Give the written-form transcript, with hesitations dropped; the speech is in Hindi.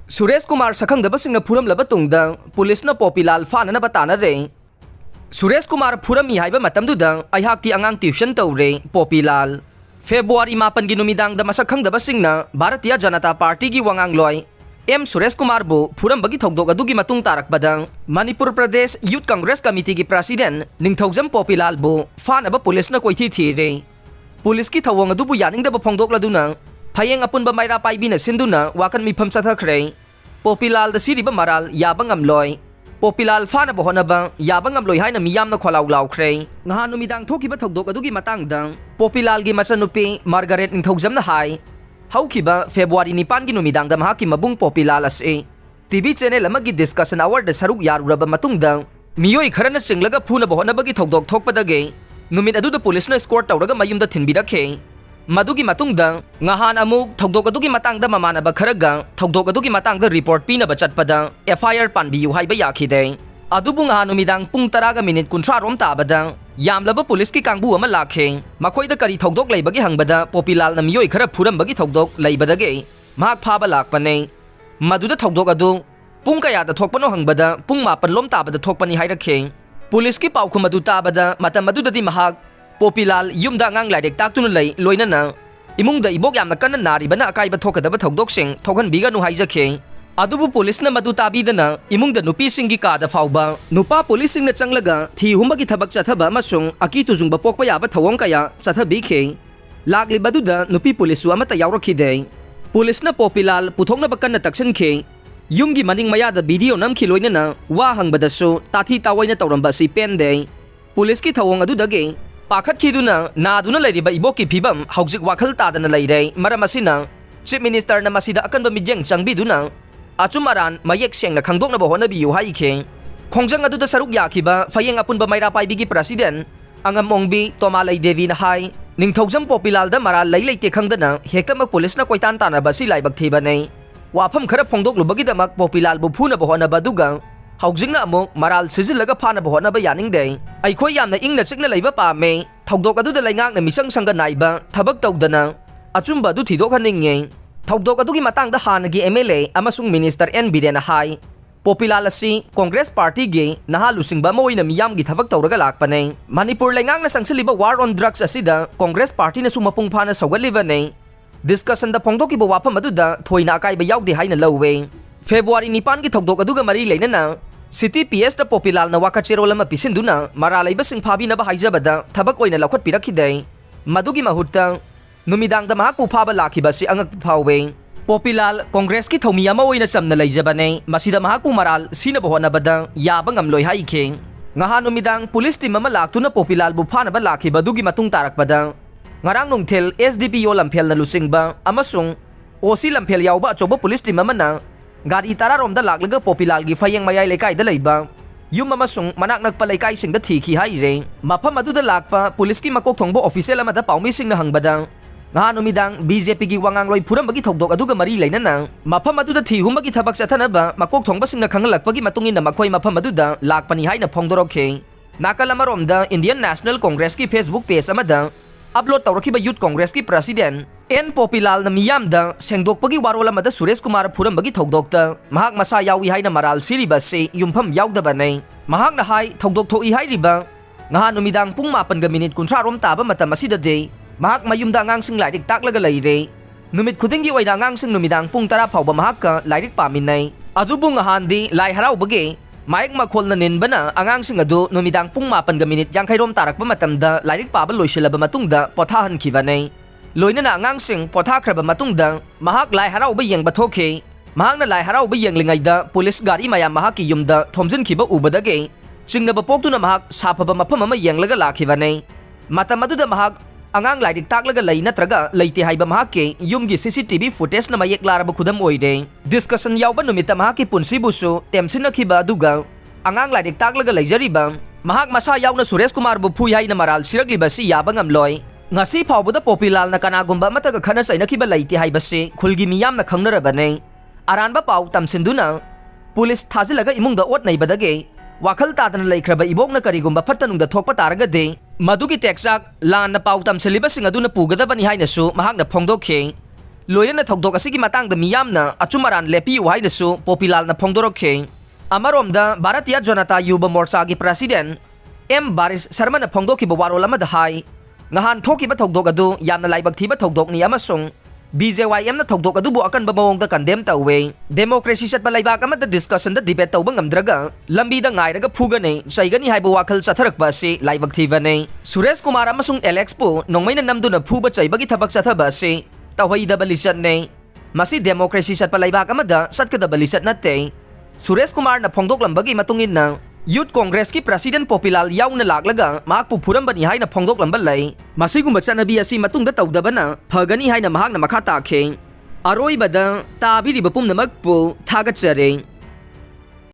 सुरेश कुमार सखंगदबसिंगना फुरमलबा तुंगदा पुलिसना पोपीलाल फाननबा तानरे सुरेश कुमार फुरमी हाइबा मतमदुदा अयहाकि अंगांग ट्यूशन तौरे पोपीलाल फेब्रुआरी 9 की नुमिदांग द मसखंगदबसिंगना भारतीय जनता पार्टी की वांगांगलोय एम सुरेश कुमार बो फुरमबगी थौदोक अदुगी मतुंग तारकबदा मणिपुर प्रदेश यूथ कांग्रेस कमिटी की प्रेसिडेंट निंगथौजम पोपीलाल बो फानबा पुलिसना कोइथि थीरे पुलिस की थवंग अदुबु यानिंगदबा फोंदोकलदुना फयेंग अपुनबा माइरा पाइबिना सिंदुना वाकन मिफम सथखरे पोपीलाल द सिरिबा मराल याबा ngamloi पोपीलाल फानबा होनबा याबा ngamloi हाइना मियामना खोलाउ लाउखरे ngha नुमिदांग थोकिबा थौदोक अदुगी मतंगदा पोपीलाल गी मचनुपी मार्गरेट निंगथौजमना हाई हौकिबा फेब्रुआरी 9 की नुमिदांग द महाकी मबुंग पोपीलाल असे टीवी चैनल अमगी डिस्कशन आवर द सरुक यारुरबा मतुंगदा मियोई खरना सिंगलगा फुनबा होनबगी थौदोक थोकपदगे नुमित अदुदा पुलिसना स्कोर तौरगा मयुमदा थिनबिरखे मदुगी मतुंगदा ngahana amuk thogdok adugi matangda mamanaba kharaga thogdok adugi matangda report pinaba chatpada FIR panbiyu haiba yakhide adubu ngahanu midang pung 10 ga minute 30 rom tabada yamlaba police ki kangbu ama lakhe makhoida kari thogdok leibagi hangbada popilal na miyoi khara phurambagi thogdok leibadage mahak phaba lakpane maduda thogdok adu pung kaya da thokpano hangbada pung 9 lom tabada thokpani hairakhe police ki paukhum adu tabada matam madudadi mahak पोपीलाल युमदा ngang लाइरेक ताक्तुन लई लोइनना इमुंगदा इबोक यामना कन्न नारिबना अकाइबा थोकदबा थौदोकसिंग थोगन बिगानु हाइजखे अदुबु पुलिसना मदु ताबीदना इमुंगदा नुपीसिंगी कादा फाउबा नुपा पुलिसिंगना चंगलगा थी हुमगी थबक चथबा मसुंग अकी तुजुंगबा पोकपा याबा थवंग कया चथबीखे लागली बदुदा नुपी पुलिसु अमता यावरखिदे पुलिसना पोपीलाल पुथोंगना कन्न तक्सनखे युमगी मनिंग मयादा वीडियो नमखि लोइनना वा हंगबदसु ताथी तावैना तौरंबा सि पेनदे पुलिस की थवंग अदुदगे पाखत खीदुना नादुना लैरिबा इबोकी फिबम हौजिक वाखल तादना लैरे मरमसिना चीफ मिनिस्टर ना मसिदा अकनबा मिजेंग चंगबिदुना अचुमारान मयेक सेंगना खंगदोकनबा होनबियु हाइखे खोंजंग अदुदा सरुक याखिबा फयेंग अपुनबा माइरा पाइबिगी प्रेसिडेंट अंगमोंगबी तोमालै देवी ना हाई निंगथौजम पोपीलाल दा मरा लैलैते खंगदना हेक्तमक पुलिसना कोइतान तानबा सि लाइबक थेबनै वाफम खरा फोंदोकलुबगीदमक पोपीलाल बु फुनबा होनबा दुगा हौजिंगना अमुक मराल सिजिलगा फानबा होनबा यानिंगदे अइखोय यामना इंगना चिकना लैबा पामे थौदोक अदुदा लैंगांगना मिसंग संग नाइबा थबक तौदना अचुंबा अदु थिदोखनिंगे थौदोक अदुगी मतंगदा हानगी MLA अमसुंग मिनिस्टर एन बिरेना हाई पोपीलाल असि कांग्रेस पार्टी गे नहा लुसिंगबा मोइना मियामगी थबक तौरगा लाकपने मणिपुर लैंगांगना संगसलिबा वार ऑन ड्रग्स असिदा कांग्रेस पार्टी ना सुमपुंग फाना सौगलिबने डिस्कशन द फोंदोकिबा वाफम अदुदा थोइना अकाइबा याउदे हाइना लौवे फेब्रुआरी 9 की थौदोक अदुगा मरी लेनना सिटी PS द पोपीलाल ना वाकाचेरोल अमा पिसिंदुना मरा लैबा सिंग फाबिनबा हाइजबदा थबक ओइना लखत पिरखिदे मदुगी महुत्ता नुमिदांग द महाकु फाबा लाखिबसि अंगक फावे पोपीलाल कांग्रेस की थौमी अमा ओइना चमना लैजबने मसिदा महाकु मराल सिनबा होनबदा याबा ngamloi हाइखे ngहा नुमिदांग पुलिस टीम अमा लाक्तुना पोपीलाल बु फानबा लाखिबदुगी मतुंग तारकबदा ngarang nungthel SDPO लम्फेल ना लुसिंगबा अमसुंग OC लम्फेल यावबा अचोबा पुलिस टीम अमा गाड़ी तारा रोम लाग पोपीलाल की फयेंग मयाई लेकाई लेबा युम मनाक नक्पा लेकाई सिंग थीखी हाइरे मफम अदुदा लाकपा पुलिस की मकोक थोंबो ऑफिशियल अमदा पाउमी सिंग हंगबदा ngha नुमिदांग BJP की वांगांगलोई फुरमबगी थौदोक अदुगा मरी लेनना मफम अदुदा थीहुमबगी थबक चथनबा मकोक थोंबा सिंग खंगलकपगी मतुंगिन मखोई मफम अदुदा लाकपनी हाइना फोंदोरखे नाकल अमरोमदा इंडियन नेशनल कांग्रेस की फेसबुक पेज अमदा अपलोड तौरखिबा यूथ कांग्रेस की प्रेसिडेंट एन पोपीलाल ना मियामदा सेंगदोकपगी वारोल अमदा सुरेश कुमार फुरमबगी थौदोकता महाक मसा यावी हाइना मराल सिरिबसे युमफम यावदबनै महाक ना हाई थौदोक थोई हाइरिबा ngha नुमिदांग पुंग 9 ga minute 30 rom ताबा मतम असिददे महाक मयुमदा अंगांगसिंग लाइरिक ताकलगा लैरे नुमित खुदिंगी ओइना अंगांगसिंग नुमिदांग पुंग 10 फावबा महाक लाइरिक पामिनै अदुबु ngahandi lai haraubage माइक मखोलना निनबना अंगांगसिंग अदु नुमिदांग पुंग 9 ga minute 50 rom तारकबा मतमदा लाइरिक पाबा लोइसिलबा मतुंगदा पोथाहनखिबनै लोइनना अंगांगसिंग पोथाख्रबा मतुंगदा महाक lai harauba yengba thoke महाकना lai harauba yenglingaiदा पुलिस गाड़ी मया महाकी युमदा थोमजिनखिबा उबदगे चिंगनबा पोक्तुना महाक साफबा मफम अमा yenglगा लाखिबनै मतम अदुदा महाक अंगांग लाइरिक ताकलगा लै नत्रगा लैते हाइबा महाके युमगी CCTV फुटेज ना मयेक लारबा खुदम ओइरे डिस्कशन यावबा नुमिता महाकी पुनसिबुसु टेमसिनखिबा अदुगा अंगांग लाइरिक ताकलगा लैजरिबा महाक मसा यावना सुरेश कुमार बु फुई हाइना मराल सिरगलिबसि याबा ngamloi ngasi फावबदा पोपीलाल ना कनागुंबा मतगा खना सैनखिबा लैते हाइबसे खुलगी मियाम ना खंगनरबनै अरानबा पाउ तमसिंदुना पुलिस थाजिलगा इमुंगदा ओट नैबदगे वाखल तादना लैख्रबा इबोकना करिगुंबा फत्तनुंगदा थोकपा तारगदे मदुगी टेक्साक लान पाउ तमसिलिबसिंग अदुना पुगदबनि हाइनसु महाकना फोंदोखे loyana thokdok asigi matangda miyamna achumaran lepiu hainasu Popilal na phongdorokhe. Amaromda Bharatiya Janata Yuba Morcha gi President M Baris Sharma na phongdokhiba warol amada hai ngahan thokiba thokdok adu yamna laibak thiba thokdok ni amasung BJYM na thokdok adu bu akan babawongda condemn tawwe democracy sat balaibak amada discussion da debate tawba ngamdraga lambi da ngairaga phugane saigani haiba wakhal chatharakba si laibak thiba ne Suresh Kumar amasung Alex po nongmaina namduna phuba chaibagi thabak chathaba si tawhai da balisat ne masi democracy sat balaibak amada satkada balisat natte Suresh Kumar na phongdok lambagi matungin na Youth Congress ki President Popilal yauna laglaga mahakpu phurambani haina phongdok lamba lai masigumba chanabi asi matungda tawdabana phagani haina mahakna makha takhe aroibada tabiriba pumnamakpu thagachare